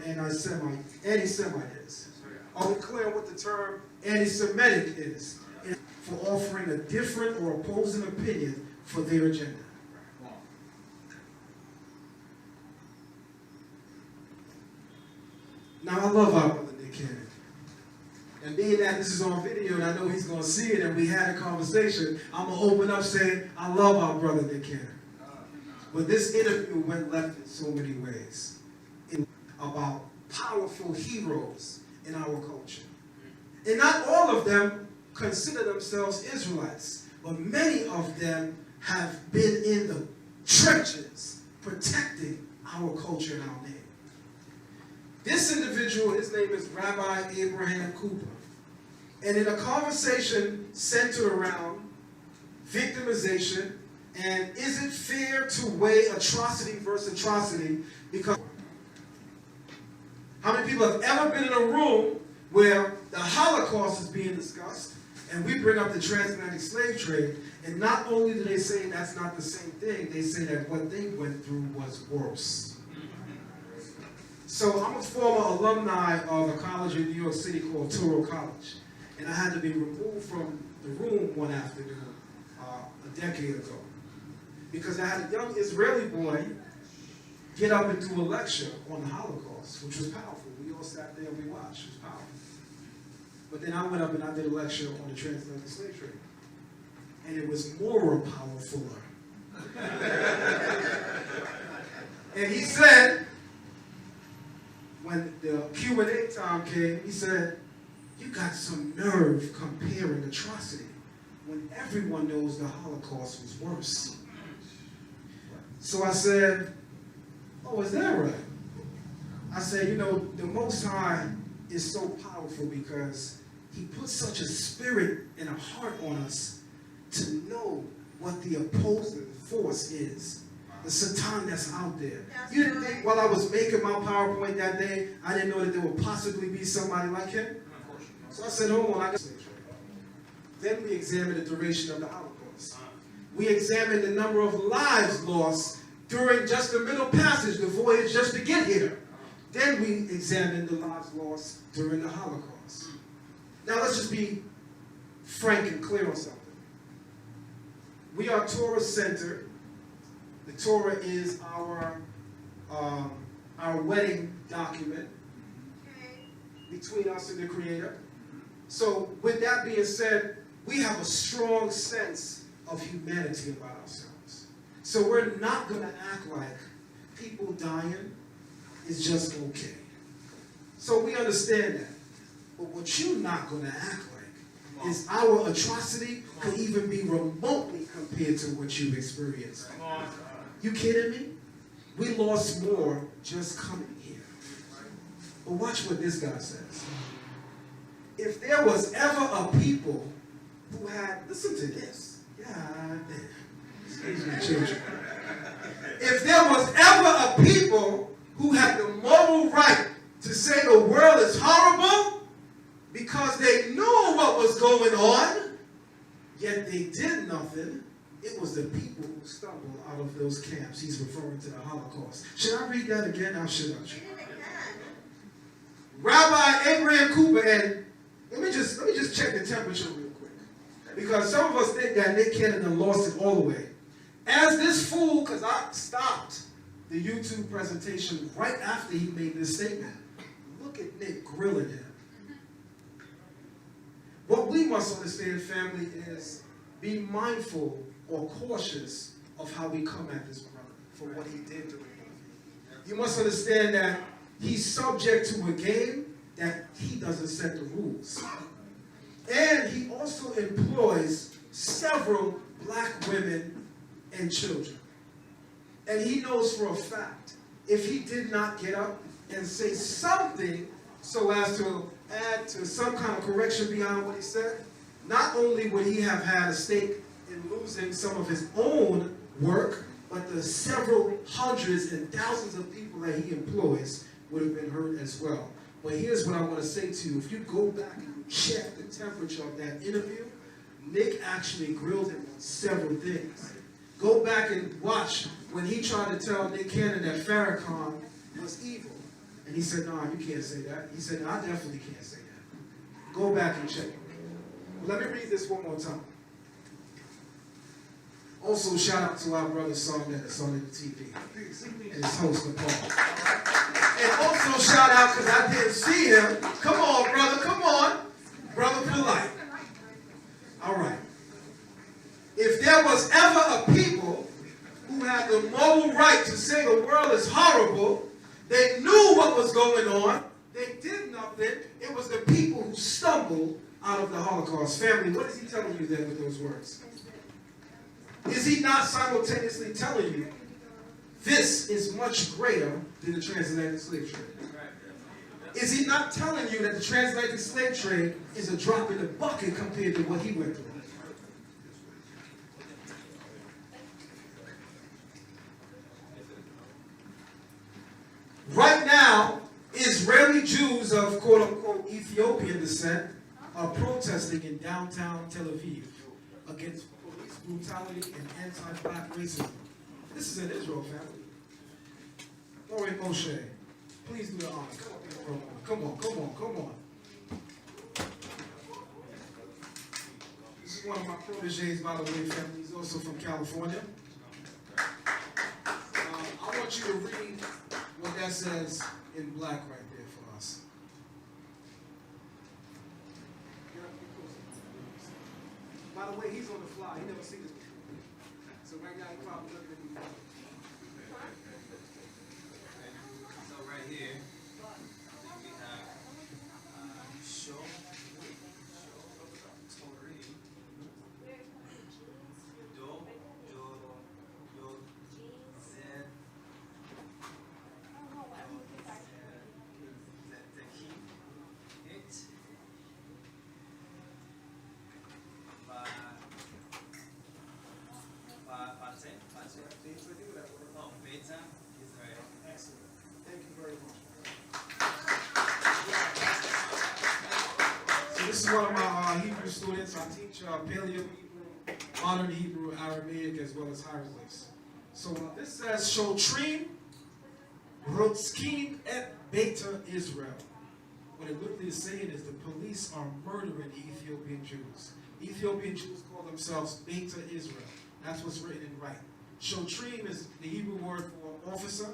anti-Semite is? Are we clear on what the term anti-Semitic is? For offering a different or opposing opinion for their agenda. Now, I love our brother Nick Cannon. And being that this is on video and I know he's going to see it and we had a conversation, I'm going to open up saying, I love our brother Nick Cannon. But this interview went left in so many ways. About powerful heroes in our culture. And not all of them consider themselves Israelites, but many of them have been in the trenches protecting our culture and our name. This individual, his name is Rabbi Abraham Cooper. And in a conversation centered around victimization and is it fair to weigh atrocity versus atrocity, because how many people have ever been in a room where the Holocaust is being discussed and we bring up the transatlantic slave trade, and not only do they say that's not the same thing, they say that what they went through was worse. So I'm a former alumni of a college in New York City called Touro College, and I had to be removed from the room one afternoon a decade ago because I had a young Israeli boy get up and do a lecture on the Holocaust, which was powerful. We all sat there and we watched. It was powerful. But then I went up and I did a lecture on the transatlantic slave trade, and it was more powerful. And he said, when the Q&A time came, he said, you got some nerve comparing atrocity when everyone knows the Holocaust was worse. So I said, oh, is that right? I said, you know, the Most High is so powerful because he put such a spirit and a heart on us to know what the opposing force is. The Satan that's out there. You didn't think while I was making my PowerPoint that day, I didn't know that there would possibly be somebody like him? So I said, hold on, I got to. Then we examined the duration of the Holocaust. We examined the number of lives lost during just the middle passage, the voyage just to get here. Then we examined the lives lost during the Holocaust. Now let's just be frank and clear on something. We are Torah-centered. The Torah is our wedding document between us and the Creator. So with that being said, we have a strong sense of humanity about ourselves. So we're not going to act like people dying is just okay. So we understand that. But what you're not going to act like is our atrocity could even be remotely compared to what you've experienced. You kidding me? We lost more just coming here. But watch what this guy says. If there was ever a people who had, listen to this. God damn. Excuse me, children. If there was ever a people who had the moral right to say the world is horrible because they knew what was going on, yet they did nothing, it was the people who stumbled out of those camps. He's referring to the Holocaust. Should I read that again? How should I? Rabbi Abraham Cooper, and let me just check the temperature real quick. Because some of us think that Nick Cannon lost it all the way. As this fool, because I stopped the YouTube presentation right after he made this statement. Look at Nick grilling him. What we must understand, family, is be mindful or cautious of how we come at this brother for what he did to him. You must understand that he's subject to a game that he doesn't set the rules. And he also employs several black women and children. And he knows for a fact, if he did not get up and say something so as to add to some kind of correction beyond what he said, not only would he have had a stake in losing some of his own work, but the several hundreds and thousands of people that he employs would have been hurt as well. But here's what I want to say to you. If you go back and you check the temperature of that interview, Nick actually grilled him on several things. Go back and watch when he tried to tell Nick Cannon that Farrakhan was evil. And he said, no, you can't say that. He said, no, I definitely can't say that. Go back and check. Let me read this one more time. Also, shout out to our brother Saul that's on the TV and his host, Nepal. And also shout out, because I didn't see him. Come on, brother, come on. Brother Polite. All right. If there was ever a people who had the moral right to say the world is horrible, they knew what was going on, they did nothing, it was the people who stumbled out of the Holocaust. Family, what is he telling you there with those words? Is he not simultaneously telling you this is much greater than the transatlantic slave trade? Is he not telling you that the transatlantic slave trade is a drop in the bucket compared to what he went through? Right now, Israeli Jews of quote-unquote Ethiopian descent are protesting in downtown Tel Aviv against police brutality and anti-black racism. This is in Israel, family. Ori Moshe, please do the honor. Come on, come on, come on. This is one of my proteges, by the way, family. He's also from California. I want you to read what that says in black right there for us. By the way, he's on the fly. He never seen this before. So right now, he's probably looking at me. So right here, we have show, Tori, do, zed, it, oh, beta is right. Excellent. Thank you very much. So this is one of my Hebrew students. I teach Paleo Hebrew, Modern Hebrew, Aramaic, as well as hieroglyphs. So this says, Shotrim Rotskim et Beta Israel. What it literally is saying is the police are murdering the Ethiopian Jews. Ethiopian Jews call themselves Beta Israel. That's what's written in right. Shotrim is the Hebrew word for officer.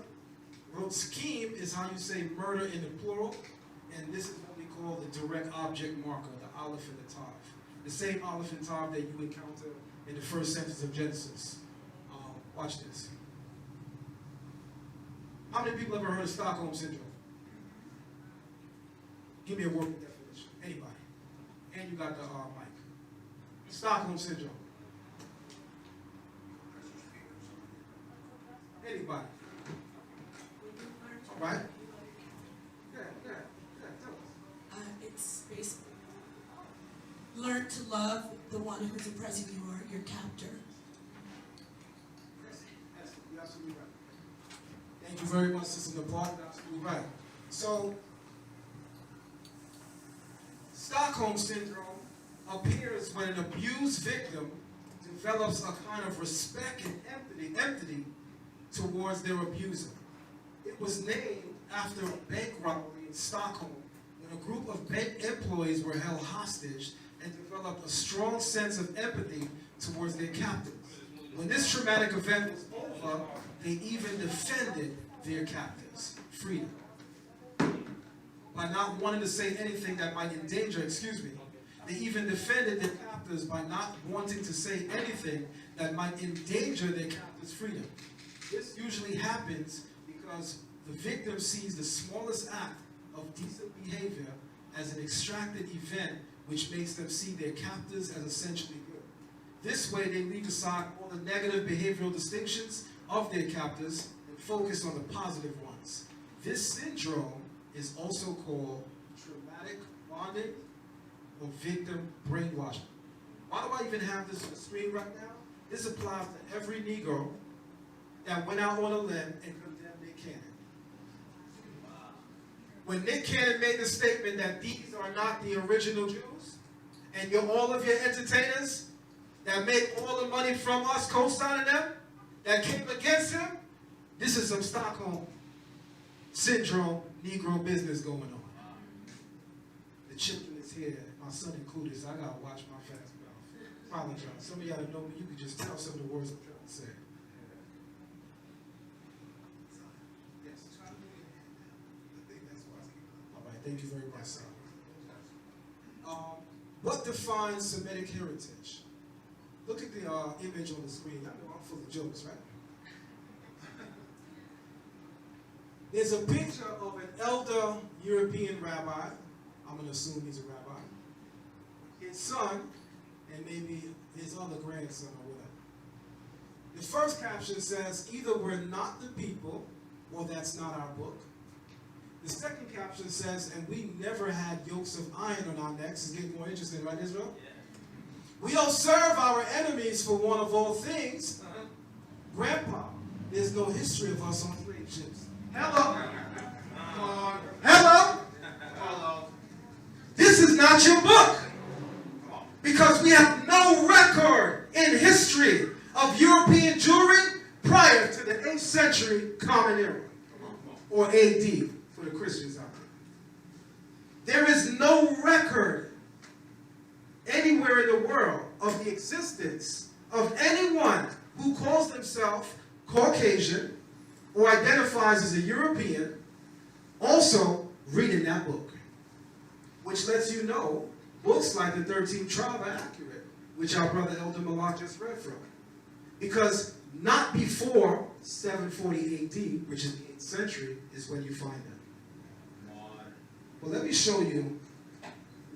Rotskim is how you say murder in the plural. And this is what we call the direct object marker, the aleph and the tav. The same aleph and tav that you encounter in the first sentence of Genesis. Watch this. How many people ever heard of Stockholm Syndrome? Give me a working definition. Anybody. And you got the mic. Stockholm Syndrome. Anybody. All right? Yeah, tell us. It's basically learn to love the one who's oppressing you or your captor. You're absolutely right. Thank you very much, Sister Nepal. You're absolutely right. So, Stockholm Syndrome appears when an abused victim develops a kind of respect and empathy towards their abuser. It was named after a bank robbery in Stockholm when a group of bank employees were held hostage and developed a strong sense of empathy towards their captors. When this traumatic event was over, they even defended their captors' freedom. By not wanting to say anything that might endanger, they even defended their captors by not wanting to say anything that might endanger their captors' freedom. This usually happens because the victim sees the smallest act of decent behavior as an extracted event which makes them see their captors as essentially good. This way they leave aside all the negative behavioral distinctions of their captors and focus on the positive ones. This syndrome is also called traumatic bonding or victim brainwashing. Why do I even have this on the screen right now? This applies to every Negro that went out on a limb and condemned Nick Cannon. When Nick Cannon made the statement that these are not the original Jews, and all of your entertainers that make all the money from us co-signing them, that came against him, this is some Stockholm Syndrome Negro business going on. The children is here, my son included, so I gotta watch my fast mouth. Apologize. Some of y'all know me, you can just tell some of the words I'm trying to say. Yes. All right, thank you very much, sir. What defines Semitic heritage? Look at the image on the screen. I know I'm full of jokes, right? There's a picture of an elder European rabbi. I'm going to assume he's a rabbi. His son, and maybe his other grandson or whatever. The first caption says, either we're not the people, or that's not our book. The second caption says, and we never had yokes of iron on our necks. It's getting more interesting, right, Israel? Yeah. We don't serve our enemies for one of all things. Grandpa, there's no history of us on slave ships. Hello? Hello? Hello. This is not your book. Because we have no record in history of European Jewry prior to the 8th century Common Era, or AD for the Christians out there. There is no record anywhere in the world of the existence of anyone who calls themselves Caucasian or identifies as a European also reading that book, which lets you know books like the 13th Tribe are accurate, which our brother Elder Malak just read from. Because not before 740 AD, which is the 8th century, is when you find them. Well, let me show you,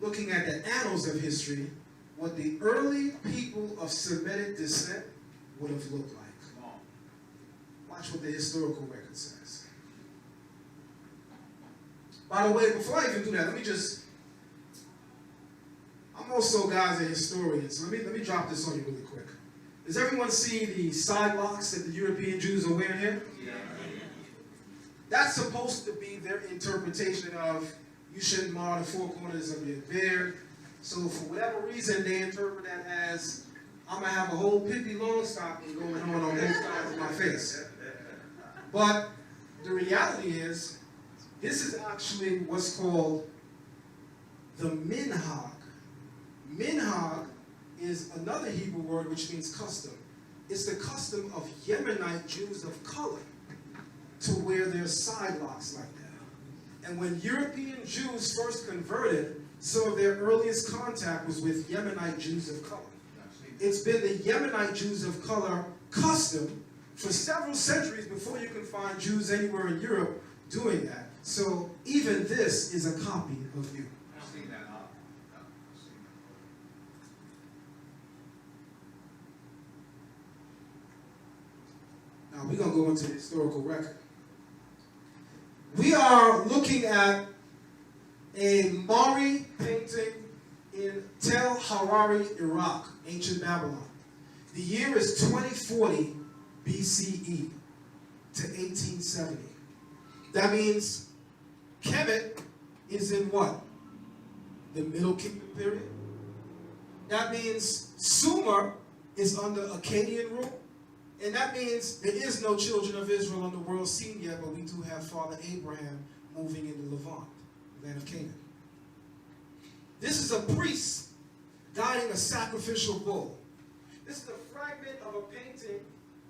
looking at the annals of history, what the early people of Semitic descent would have looked like. Watch what the historical record says. By the way, before I even do that, I'm also, guys, a historian, so let me drop this on you really quick. Does everyone see the side locks that the European Jews are wearing here? Yeah. That's supposed to be their interpretation of you shouldn't mar the four corners of your beard. So for whatever reason, they interpret that as I'm going to have a whole Pippi Longstocking going on both sides of my face. But the reality is, this is actually what's called the minhag. Minhag is another Hebrew word which means custom. It's the custom of Yemenite Jews of color to wear their side locks like that. And when European Jews first converted, some of their earliest contact was with Yemenite Jews of color. It's been the Yemenite Jews of color custom for several centuries before you can find Jews anywhere in Europe doing that. So even this is a copy of you. Now we're going to go into the historical record. We are looking at a Mari painting in Tel Harari, Iraq, ancient Babylon. The year is 2040 BCE to 1870. That means Kemet is in what? The Middle Kingdom period. That means Sumer is under Akkadian rule. And that means there is no children of Israel on the world scene yet, but we do have Father Abraham moving into Levant, land of Canaan. This is a priest guiding a sacrificial bull. This is a fragment of a painting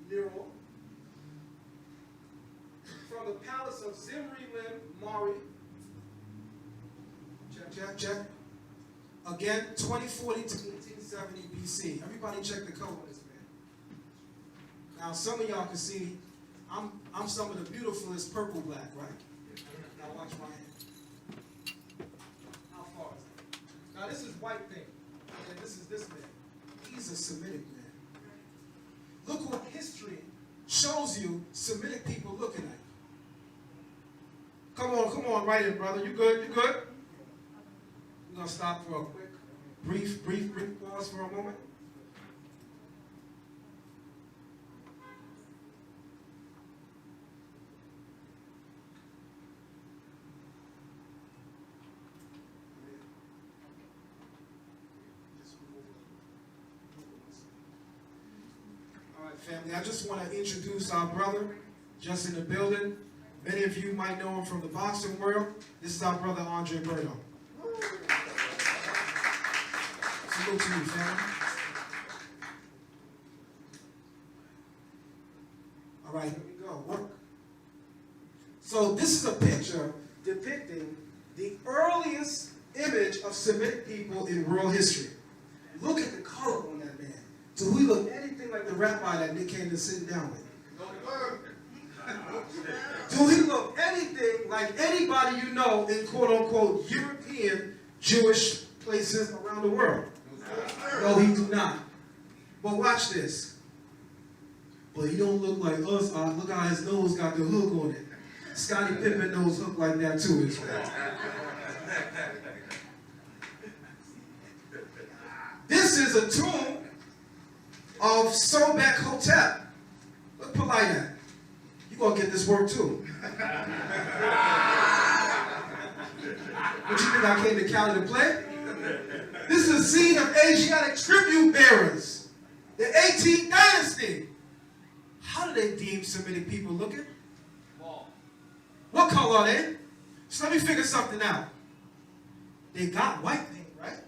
mural from the palace of Zimri-Lim Mari. Check. Again, 2040 to 1870 BC. Everybody check the color of this man. Now, some of y'all can see I'm some of the beautifulest purple black, right? Now watch my hand. How far is that? Now this is white paint, and this is this man. He's a Semitic man. Look what history shows you Semitic people looking at you. Come on, right in, brother. You good? You good? We're gonna stop for a quick, brief pause for a moment. All right, family, I just want to introduce our brother, just in the building, Many of you might know him from the boxing world. This is our brother Andre Berto. Salute to you, family. All right, here we go. Work. So this is a picture depicting the earliest image of Semitic people in world history. Look at the color on that man. Do he look anything like the rabbi that Nick Cannon is sitting down with? Do he look anything like anybody you know in quote-unquote European Jewish places around the world? No, he do not. But watch this. But he don't look like us. Look how his nose got the hook on it. Scottie Pippen nose hook like that too. This is a tomb of Sobek Hotep. Look polite at. You gonna get this work too. What you think I came to Cali to play? This is a scene of Asiatic tribute bearers. The 18th dynasty. How do they deem Semitic people looking? What color are they? So let me figure something out. They got white paint, right?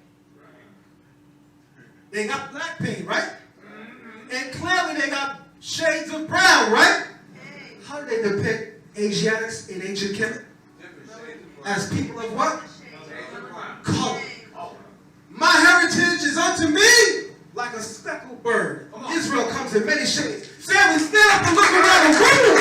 They got black paint, right? And clearly they got shades of brown, right? How do they depict Asiatics in ancient Kemet? As people of what? Color. My heritage is unto me like a speckled bird. Israel comes in many shades. Family, stand up and look around the room.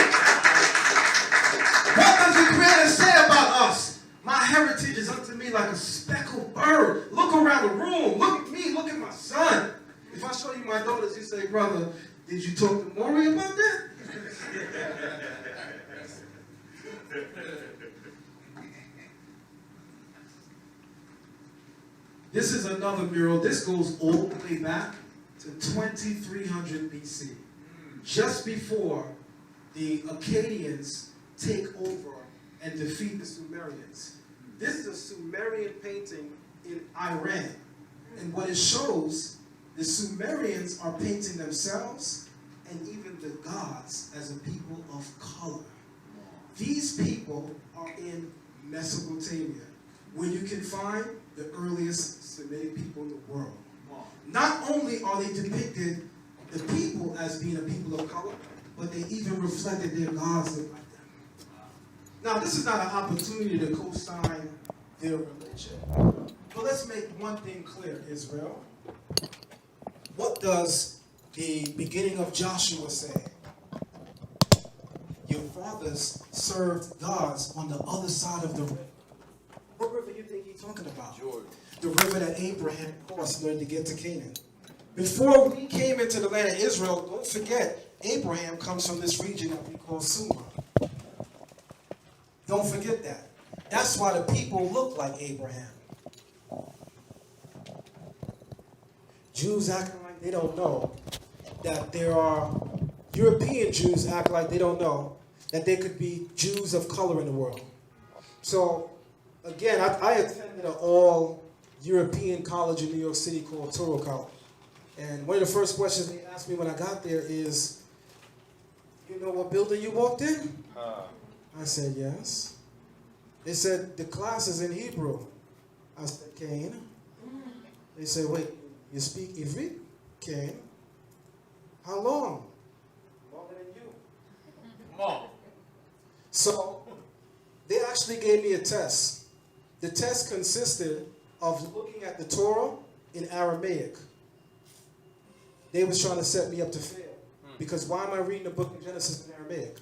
What does the Creator say about us? My heritage is unto me like a speckled bird. Look around the room. Look at me. Look at my son. If I show you my daughters, you say, brother, did you talk to Maury about that? This is another mural. This goes all the way back to 2300 BC. Just before the Akkadians take over and defeat the Sumerians. This is a Sumerian painting in Iran. And what it shows, the Sumerians are painting themselves and even the gods as a people of color. These people are in Mesopotamia, where you can find the earliest Semitic people in the world. Not only are they depicted, the people, as being a people of color, but they even reflected their gods look like them. Now, this is not an opportunity to co-sign their religion. But let's make one thing clear, Israel. What does the beginning of Joshua say? Your fathers served gods on the other side of the river. What river do you think he's talking about? Jordan. The river that Abraham crossed in order to get to Canaan. Before we came into the land of Israel, don't forget, Abraham comes from this region that we call Sumer. Don't forget that. That's why the people look like Abraham. Jews acting like they don't know that there are European Jews act like they don't know that there could be Jews of color in the world. So, again, I attended an all-European college in New York City called Toro College. And one of the first questions they asked me when I got there is, you know what building you walked in? I said, yes. They said, the class is in Hebrew. I said, Cain. They said, wait, you speak Ivrit? Cain. How long? Longer than you. Mom. So, they actually gave me a test. The test consisted of looking at the Torah in Aramaic. They was trying to set me up to fail. Because why am I reading the book of Genesis in Aramaic?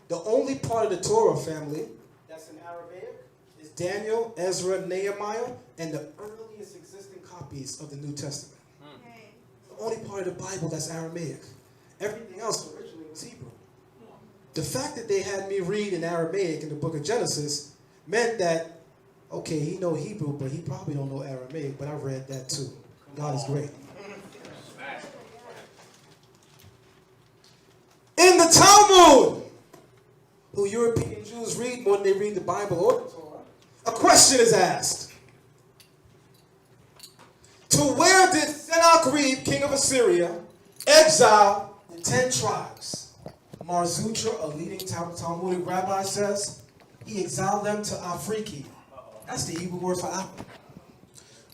The only part of the Torah family that's in Aramaic is Daniel, Ezra, Nehemiah, and the earliest existing copies of the New Testament. The only part of the Bible that's Aramaic. Everything else originally was Hebrew. The fact that they had me read in Aramaic in the book of Genesis meant that, okay, he know Hebrew, but he probably don't know Aramaic, but I read that too. God is great. In the Talmud, who European Jews read more than they read the Bible or the Torah, a question is asked. To where did Sennacherib, king of Assyria, exile the 10 tribes? Marzutra, a leading Talmudic rabbi, says he exiled them to Afriki. That's the Hebrew word for Africa.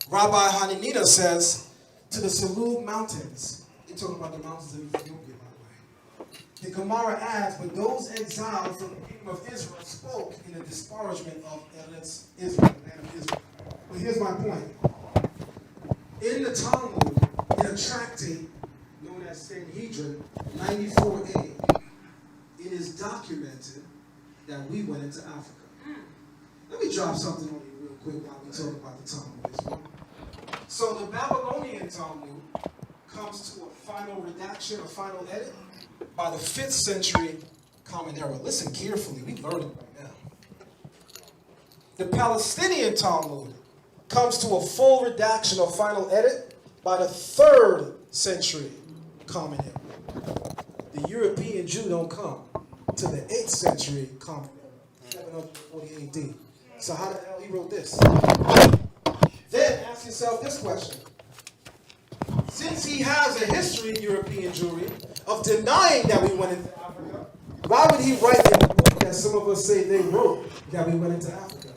Rabbi Hananina says to the Selug Mountains. They're talking about the mountains of Ethiopia, by the way. The Gemara adds, but those exiled from the kingdom of Israel spoke in a disparagement of Eretz Israel, the land of Israel. But here's my point. In the Talmud, in a tractate known as Sanhedrin 94a, it is documented that we went into Africa. Let me drop something on you real quick while we talk about the Talmud. So the Babylonian Talmud comes to a final redaction, a final edit, by the 5th century Common Era. Listen carefully, we learn it right now. The Palestinian Talmud comes to a full redaction or final edit by the 3rd century Common Era. The European Jew don't come to the 8th century Common Era, 740 AD. So how the hell he wrote this? Then ask yourself this question. Since he has a history, European Jewry, of denying that we went into Africa, why would he write in the book that some of us say they wrote that we went into Africa?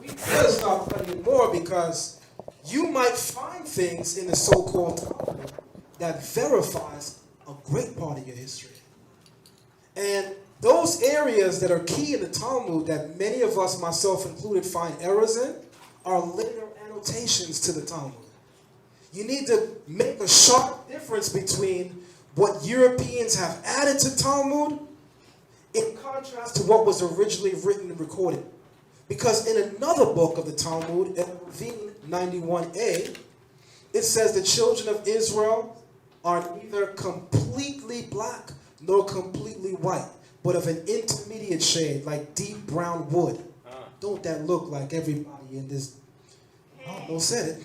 We better start studying more because you might find things in the so-called Talmud that verifies a great part of your history. And those areas that are key in the Talmud that many of us, myself included, find errors in are later annotations to the Talmud. You need to make a sharp difference between what Europeans have added to Talmud in contrast to what was originally written and recorded. Because in another book of the Talmud, in Ravine 91a, it says the children of Israel are neither completely black nor completely white, but of an intermediate shade, like deep brown wood. Don't that look like everybody in this? I almost said it.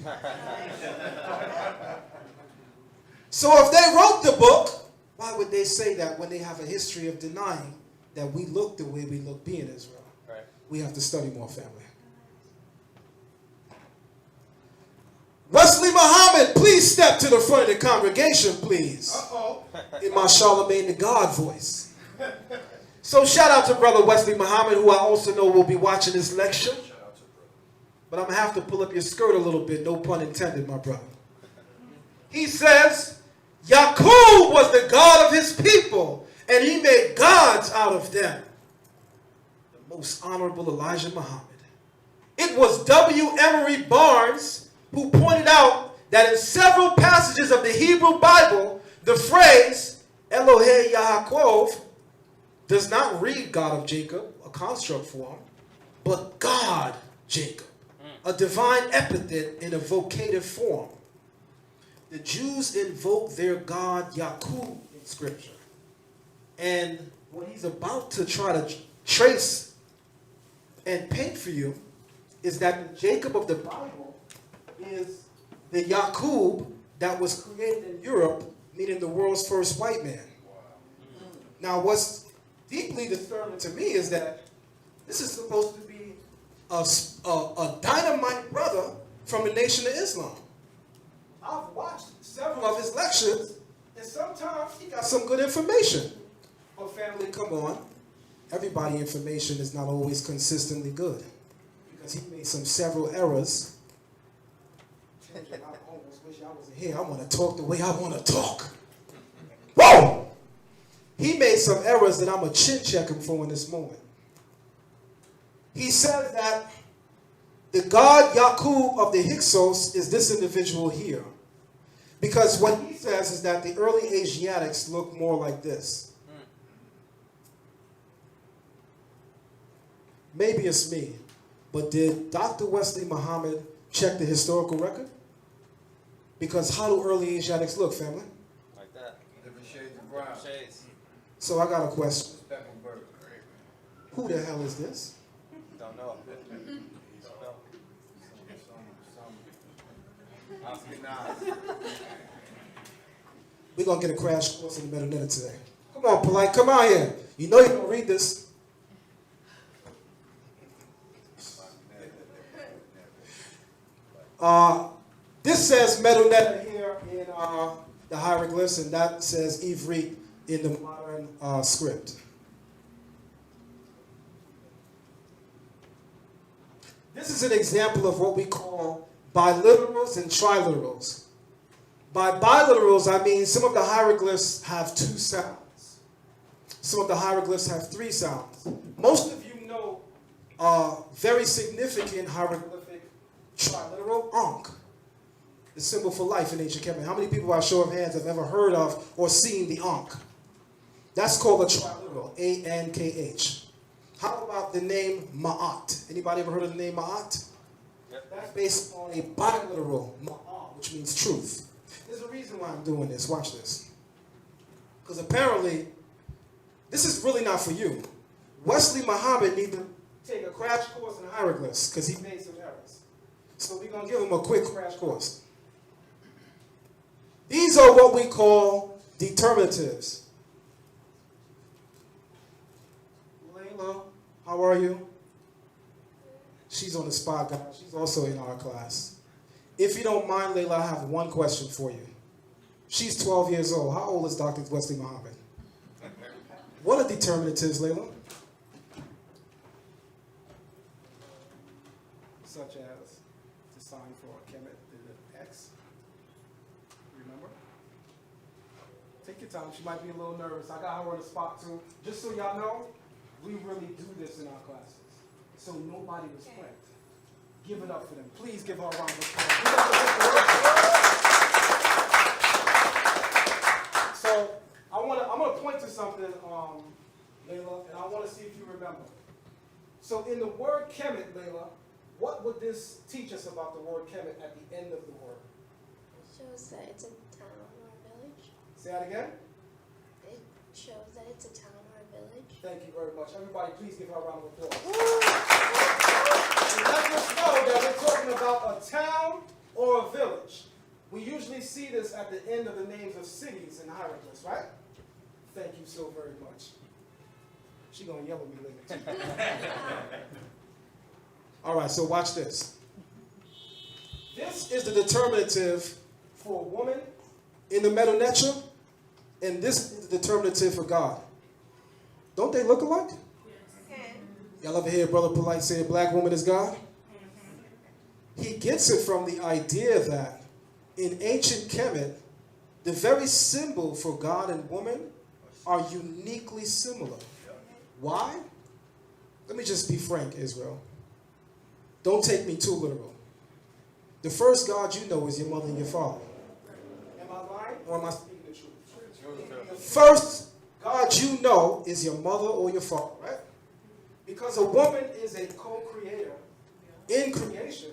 So if they wrote the book, why would they say that when they have a history of denying that we look the way we look being Israel? Right. We have to study more, family. Wesley Muhammad, please step to the front of the congregation, please. In my Charlemagne the God voice. So shout out to Brother Wesley Muhammad, who I also know will be watching this lecture. But I'm going to have to pull up your skirt a little bit, no pun intended, my brother. He says, Yaqub was the God of his people, and he made gods out of them. The most honorable Elijah Muhammad. It was W. Emery Barnes who pointed out that in several passages of the Hebrew Bible, the phrase Elohe Yaakov does not read God of Jacob, a construct form, but God Jacob, a divine epithet in a vocative form. The Jews invoke their God Yaqub in Scripture. And what he's about to try to trace and paint for you is that the Jacob of the Bible is the Yaqub that was created in Europe, meaning the world's first white man. Now, what's deeply disturbing to me is that this is supposed to be a dynamite brother from the Nation of Islam. I've watched several of his lectures, and sometimes he got some good information. But family, come on. Everybody's information is not always consistently good. Because he made some several errors. I almost wish I wasn't here. I want to talk the way I want to talk. Whoa! He made some errors that I'm going to chin check him for in this moment. He said that the God Yaqub of the Hyksos is this individual here. Because what he says is that the early Asiatics look more like this. Maybe it's me, but did Dr. Wesley Muhammad check the historical record? Because how do early Asiatics look, family? Like that. Different shades of brown. Shades. So I got a question. Steppenberg. Who the hell is this? Don't know. We're going to get a crash course in the Meta today. Come on, Polite, come out here. You know you don't read this. This says Metal Netta here in the hieroglyphs, and that says Ivrit in the modern script. This is an example of what we call biliterals and triliterals. By biliterals, I mean some of the hieroglyphs have 2 sounds. Some of the hieroglyphs have 3 sounds. Most of you know very significant hieroglyphic triliteral Ankh, the symbol for life in ancient Kemet. How many people, by show of hands, have ever heard of or seen the Ankh? That's called a triliteral, A-N-K-H. How about the name Ma'at? Anybody ever heard of the name Ma'at? Yep. That's based on a biliteral Ma'at, which means truth. There's a reason why I'm doing this. Watch this. Because apparently, this is really not for you. Wesley Muhammad needs to take a crash course in hieroglyphs because he made some errors. So we're going to give him a quick crash course. These are what we call determinatives. Layla, how are you? She's on the spot, guys. She's also in our class. If you don't mind, Layla, I have one question for you. She's 12 years old. How old is Dr. Wesley Muhammad? What are determinatives, Layla? Such as the sign for Kemet, the X. Remember? Take your time. She might be a little nervous. I got her on the spot, too. Just so y'all know, we really do this in our classes. So nobody was pranked. Give it up for them. Please give her a round of applause. So I'm gonna point to something, Layla, and I want to see if you remember. So in the word Kemet, Layla, what would this teach us about the word Kemet at the end of the word? It shows that it's a town or a village. Say that again? It shows that it's a town or a village. Thank you very much. Everybody, please give her a round of applause. And let us know that we're talking about a town or a village. We usually see this at the end of the names of cities in hieroglyphs, right? Thank you so very much. She's going to yell at me later, too. All right, so watch this. This is the determinative for a woman in the Medu Neter, and this is the determinative for God. Don't they look alike? Okay. Y'all ever hear Brother Polite say a black woman is God? He gets it from the idea that in ancient Kemet, the very symbol for God and woman are uniquely similar. Why? Let me just be frank, Israel. Don't take me too literal. The first God you know is your mother and your father. Am I lying or am I speaking the truth? The first God you know is your mother or your father, right? Because a woman is a co-creator. In creation,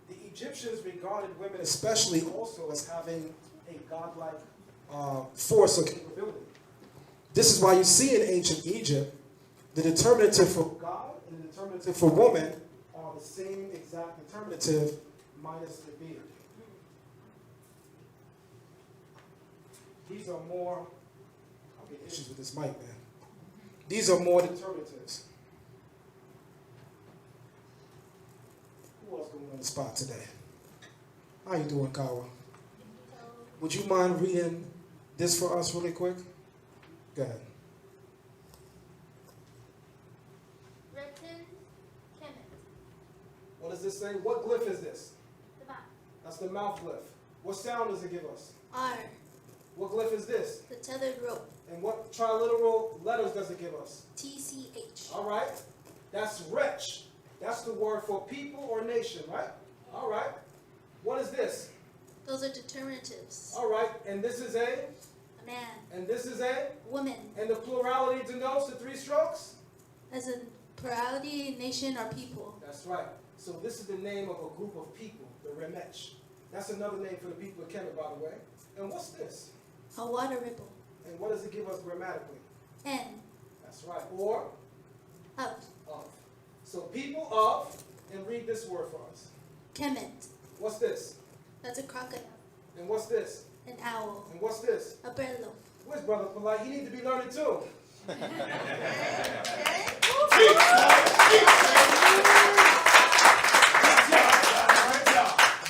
the Egyptians regarded women especially also as having a godlike force or capability. This is why you see in ancient Egypt, the determinative for God and the determinative for woman are the same exact determinative minus the beard. These are more, I'm getting issues with this mic, man. These are more determinatives. Who else going on the spot today? How you doing, Kawa? Would you mind reading this for us really quick? Go ahead. Written Kemet. What does this say? What glyph is this? The mouth. That's the mouth glyph. What sound does it give us? R. What glyph is this? The tethered rope. And what triliteral letters does it give us? TCH. All right. That's wretch. That's the word for people or nation, right? All right. What is this? Those are determinatives. All right. And this is a? A man. And this is a? Woman. And the plurality denotes the 3 strokes? As a plurality, nation, or people. That's right. So this is the name of a group of people, the Remech. That's another name for the people of Kemet, by the way. And what's this? A water ripple. And what does it give us grammatically? N. That's right. Or? Of. Of. So people of, and read this word for us. Kemet. What's this? That's a crocodile. And what's this? An owl. And what's this? A bread loaf. Where's Brother Polite? He needs to be learning too.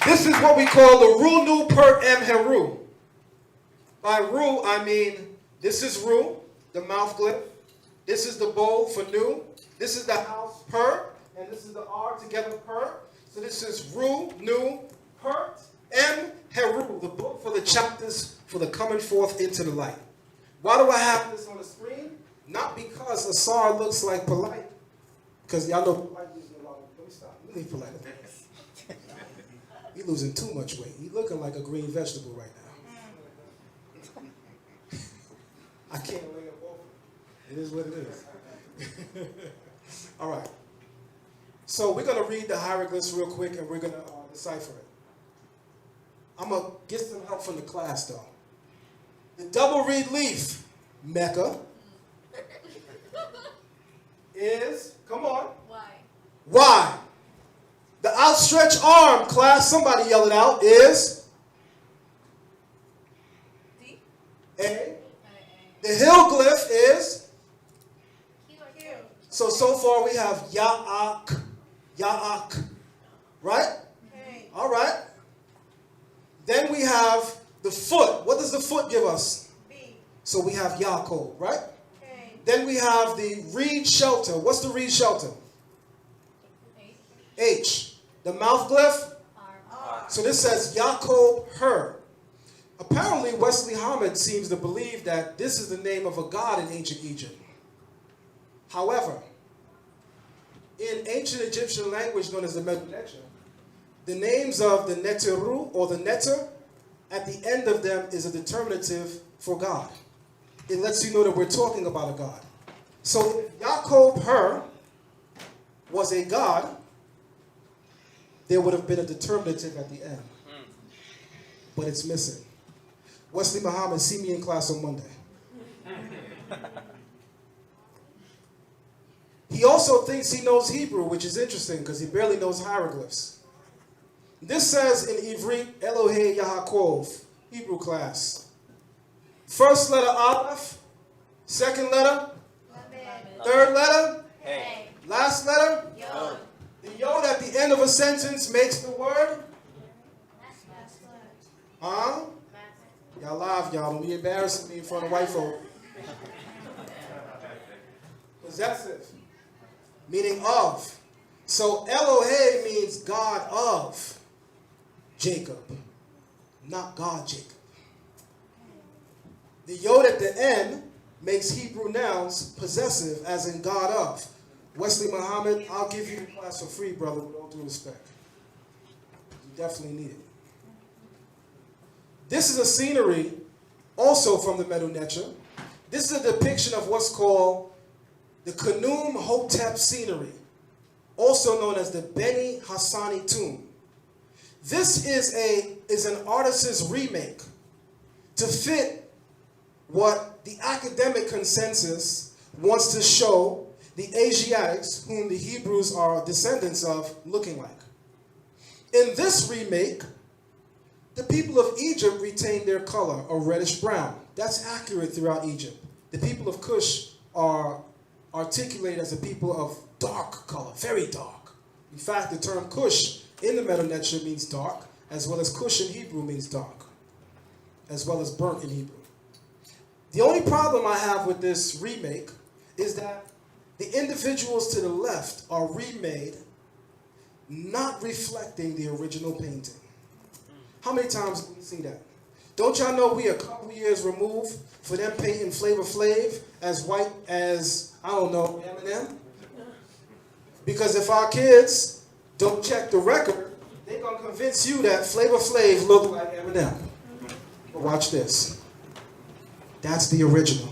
This is what we call the Runu Per Em Heru. By ru, I mean, this is ru, the mouth glyph. This is the bowl for nu. This is the house, per. And this is the R together, per. So this is ru, nu, pert, M, heru, the book for the chapters for the coming forth into the light. Why do I have this on the screen? Not because Asar looks like polite. Because y'all know polite uses a lot of, let me stop. Let me leave polite. He's losing too much weight. He's looking like a green vegetable right now. I can't lay it over. It is what it is. All right. So we're going to read the hieroglyphs real quick and we're going to decipher it. I'm going to get some help from the class though. The double reed leaf, Mecca, is, come on. Why? The outstretched arm, class, somebody yell it out, is A. The hieroglyph is so far we have Ya'ak, Ya'ak, right? All right. Then we have the foot. What does the foot give us? B. So we have Yaakov, right? Then we have the reed shelter. What's the reed shelter? H. The mouth glyph? R. So this says Yaakov her. Apparently Wesley Hamid seems to believe that this is the name of a god in ancient Egypt. However, in ancient Egyptian language known as the Medu-Neter, the names of the Neteru or the Neter, at the end of them is a determinative for God. It lets you know that we're talking about a God. So if Yaakov her was a God, there would have been a determinative at the end. But it's missing. Wesley Muhammad, see me in class on Monday. He also thinks he knows Hebrew, which is interesting because he barely knows hieroglyphs. This says in Ivrit, Elohei Yaakov, Hebrew class. First letter Aleph, second letter, third letter, last letter, Yod. the yod at the end of a sentence makes the word, huh? Y'all laugh, y'all. Don't be embarrassing me in front of white folk. Possessive, meaning of. So Elohei means God of Jacob, not God Jacob. The yod at the end makes Hebrew nouns possessive, as in God of. Wesley Muhammad, I'll give you the class for free, brother, with all due respect. You definitely need it. This is a scenery also from the Medu-Neter. This is a depiction of what's called the Khnum Hotep scenery, also known as the Beni Hassani tomb. This is an artist's remake to fit what the academic consensus wants to show the Asiatics, whom the Hebrews are descendants of, looking like. In this remake, the people of Egypt retain their color, a reddish brown. That's accurate throughout Egypt. The people of Cush are articulated as a people of dark color, very dark. In fact, the term Cush in the Medu-Neter means dark, as well as Cush in Hebrew means dark, as well as burnt in Hebrew. The only problem I have with this remake is that the individuals to the left are remade, not reflecting the original painting. How many times do we see that? Don't y'all know we a couple years removed for them painting Flavor Flav as white as, I don't know, Eminem? Because if our kids don't check the record, they're going to convince you that Flavor Flav looked like Eminem. But watch this. That's the original.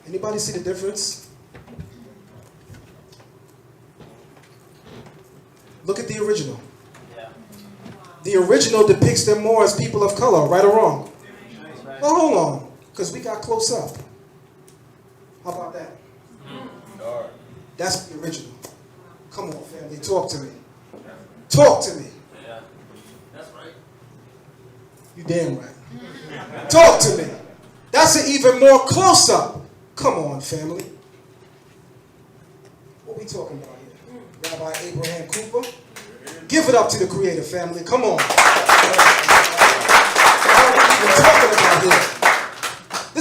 Anybody see the difference? Look at the original. The original depicts them more as people of color, right or wrong? Well, hold on, because we got close up. How about that? That's the original. Come on, family, talk to me. Talk to me. Yeah. That's right. You damn right. Talk to me. That's an even more close up. Come on, family. What we talking about here? Rabbi Abraham Cooper? Give it up to the Creator, family. Come on. What are we even talking about here?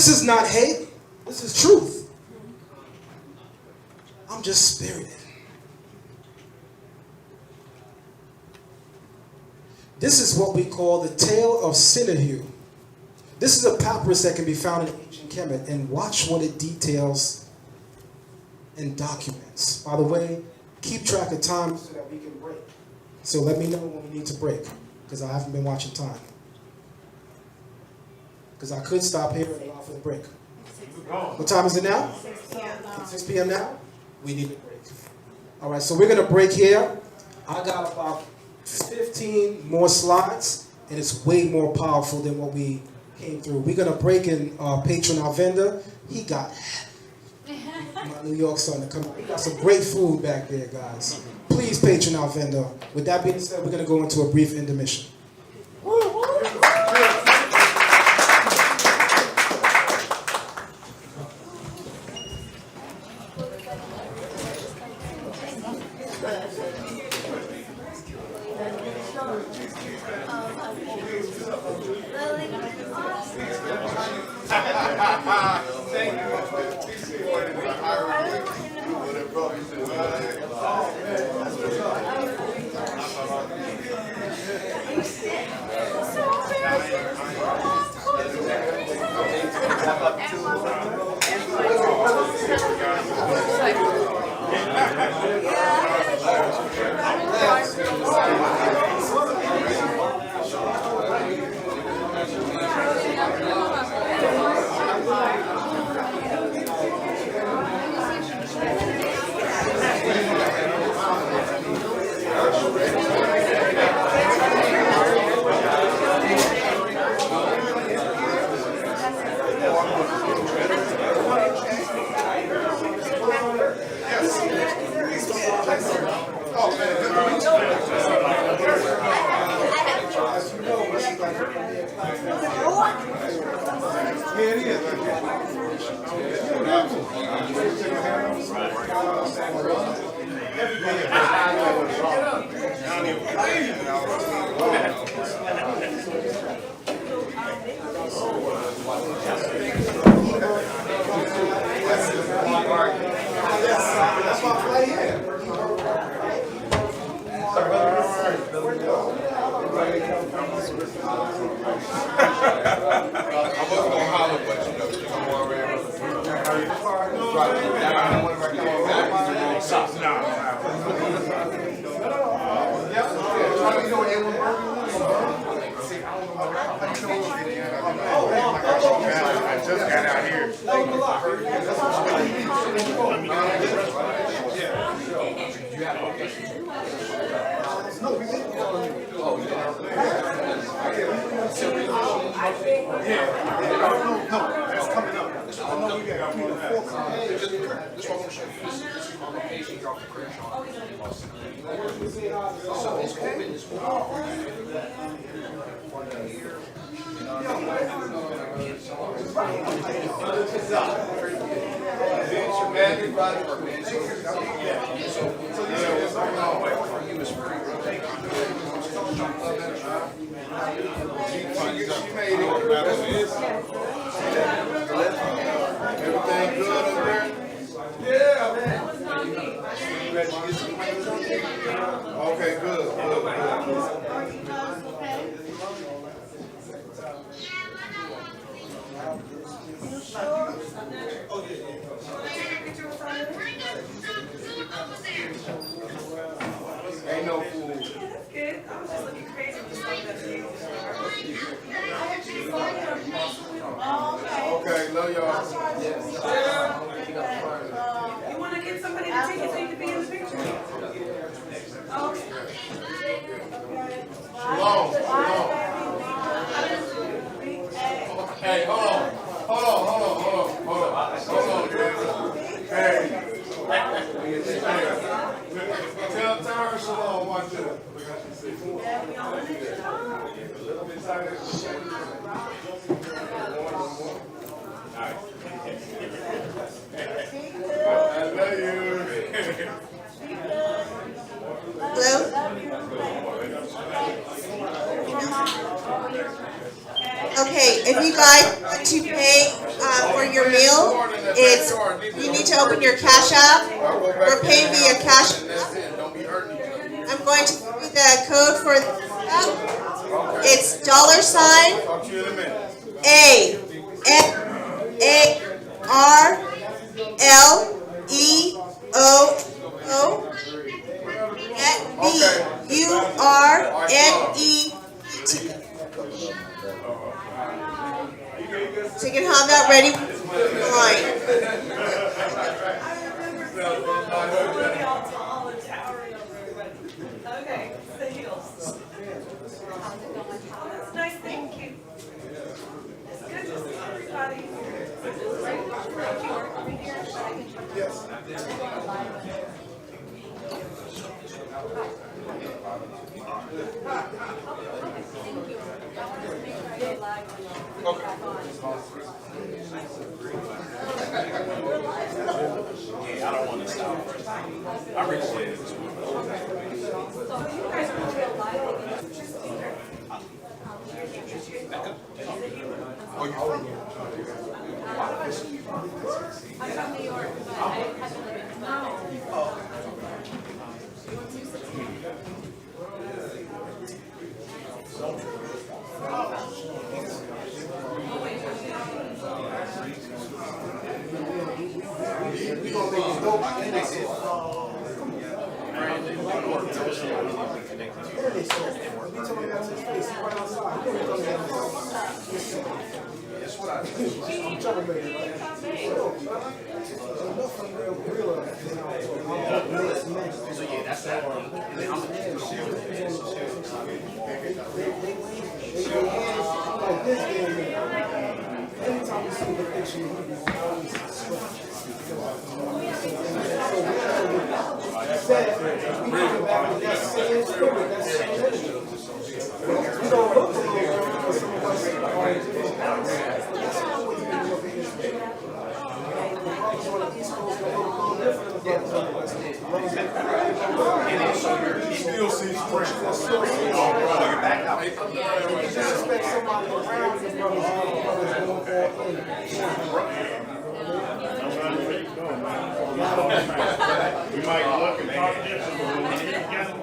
This is not hate. This is truth. I'm just spirited. This is what we call the tale of Semitic. This is a papyrus that can be found in ancient Kemet, and watch what it details and documents. By the way, keep track of time so that we can break. So let me know when we need to break, because I haven't been watching time. Because I could stop here and allow for the break. What time is it now? 6 p.m. now? We need a break. All right, so we're going to break here. I got about 15 more slides, and it's way more powerful than what we came through. We're going to break in our patron, our vendor. He got my New York son to come out. He got some great food back there, guys. Please patron our vendor. With that being said, we're going to go into a brief intermission. Okay, good. Ain't no fool. That's good. I was just looking crazy with the stuff that's here. Okay, love y'all. You want to get somebody to take it so you can be in the picture? Okay. Shalom. Hey, hold on. Hey. Tell her shalom, watch it. I love you. Hello? Okay, if you guys want to pay for your meal. It's, you need to open your Cash App or pay via Cash App. I'm going to give you the code for the It's $ARLEO BURNET. So you can have that ready online. Okay, the heels. That's nice, thank you. It's good to see everybody. Yes. Yeah, I don't want to stop. I appreciate it. Anytime you see the picture, you always stretch. We come back with that same spirit, that same energy. We don't look for those some of us are different parts. That's how we can look at this. The brothers on the East Coast are a little different than the brothers on the West Coast. You still see strength. You just expect somebody around your brothers going all in. We might look and talk different, but when we get together,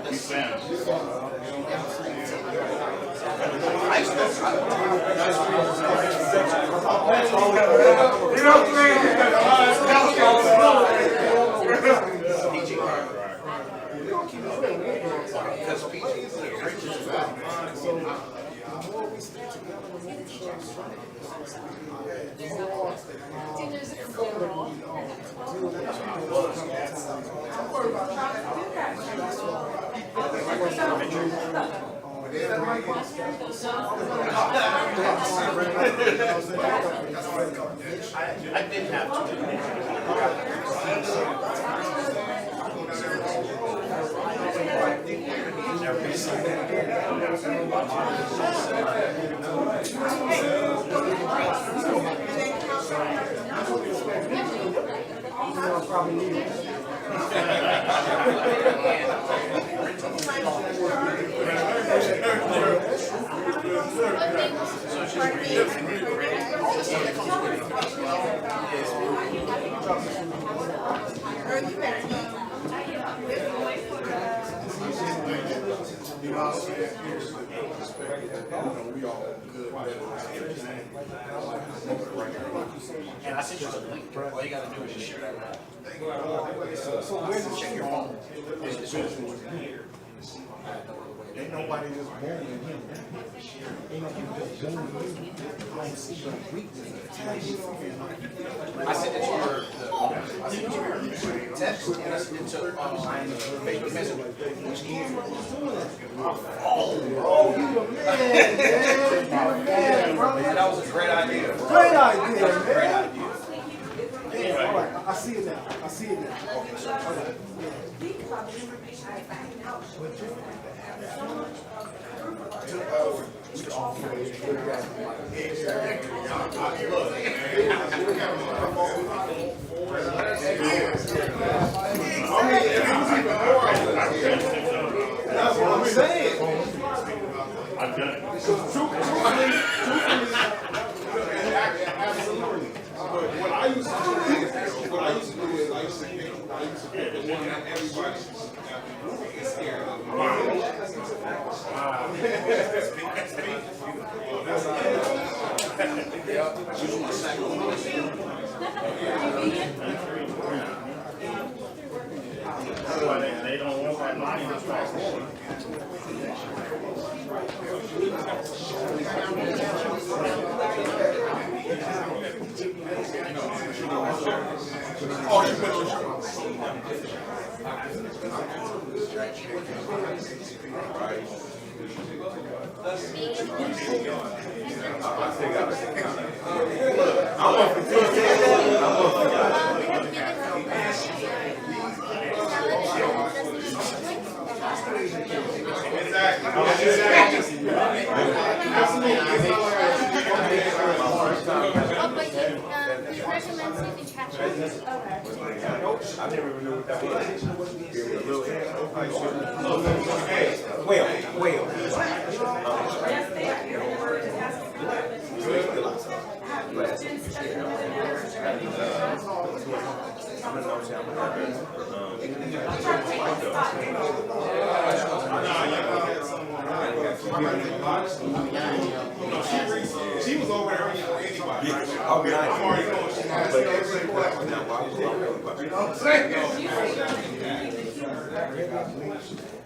we stand. I did have Probably need it. And I sent you the link. All you gotta do is just share that link. So where's the Check your phone. Ain't nobody just born in him. Ain't nobody just born in him. I don't see the weakness. I sent it to your text and I sent it to Facebook Messenger. Oh, you the man, brother. That was a great idea. Great idea, man. Great idea. Yeah, all right, I see it now. I see it now. All right. That's what I'm saying. I've done it. Truthfully, They don't want that money to transform. Oh, you been on I never even knew what that was. Whale. She was over there anybody. I'm already going. She's not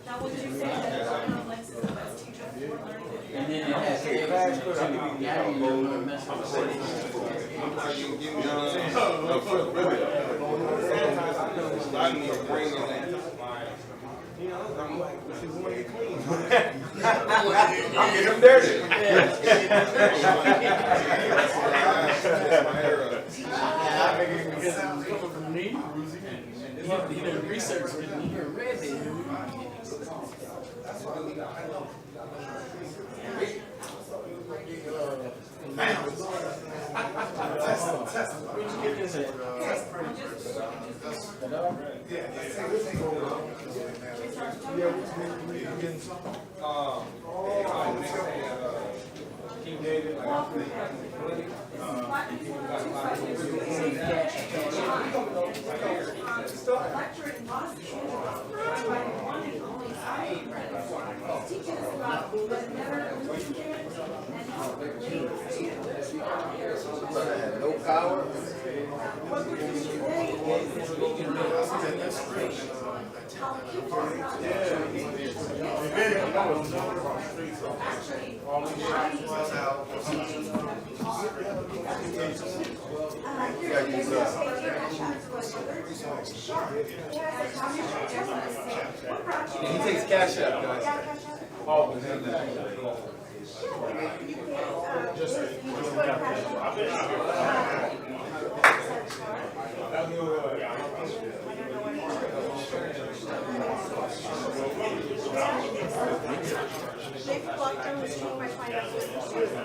Now, would you say that Lexx is the best teacher for learning? And then it has to now you know what Mesopotamian. I need to bring in that. I'm getting them dirty. He done research with me here, redhead. Lecturing lost by one and only I teaching us about but never and how it relates to No power. what we're doing today is speaking about how people He takes cash out, guys.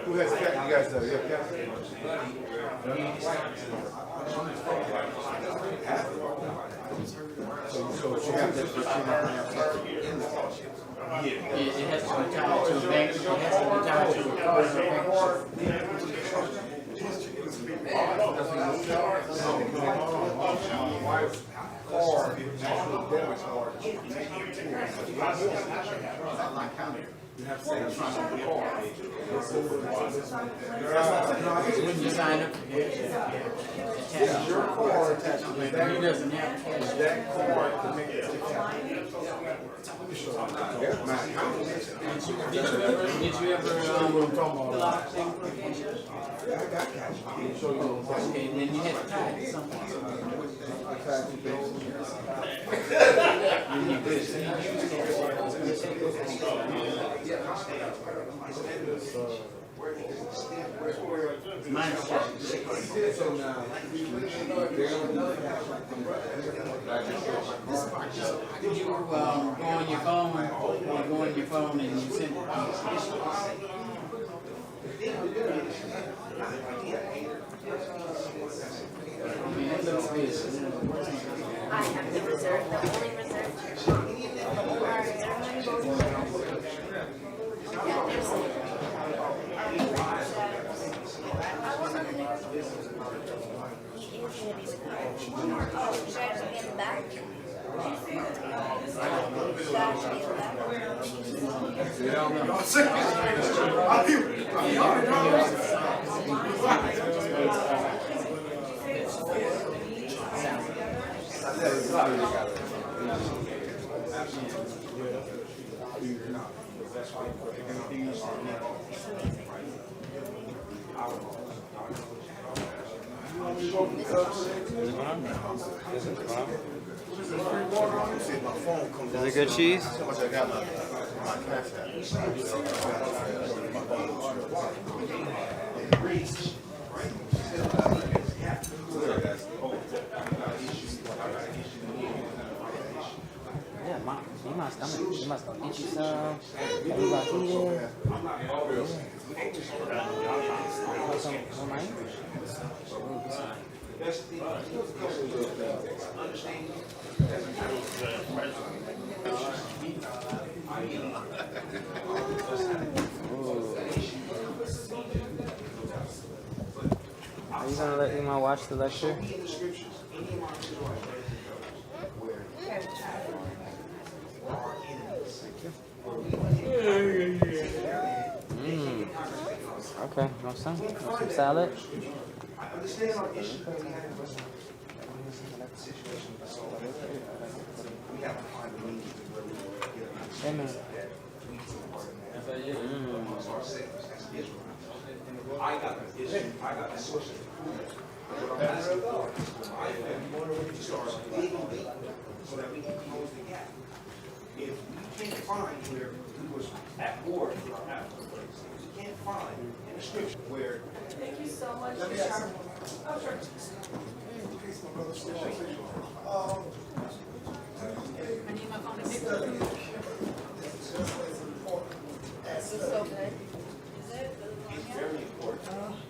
Who has cat? You guys know. You have cat? So you have this It has to be tied to a bank, it has to be tied to a card or when you sign up, attach your card attached to it, he doesn't have cash. that card to make it Did you ever fill out things for cash? Yeah, I got cash. I can show you. Okay, and then you had to tie it to something. When you could use Mine's So now, did you go on your phone and you send it? I mean, it looks good. I have the reserve, the only reserve. Yeah, there's Should I just be in the back? Is it good cheese? I got my cash Yeah, you must go get you some. You about to eat it. Some mine? Are you gonna let Ima watch the lecture? Okay, want some? Want some salad? I understand our issue that we had with situation. We have to find a means where we get Hey, man. I got the issue. I got the source of what I'm asking for is my family to start digging deep so that we can close the gap. If we can't find where we was at war with our African place, if we can't find in the scripture where Thank you so much. let me ask you. Oh, sure. I need my phone to pick up. So good. Is it? It's very important.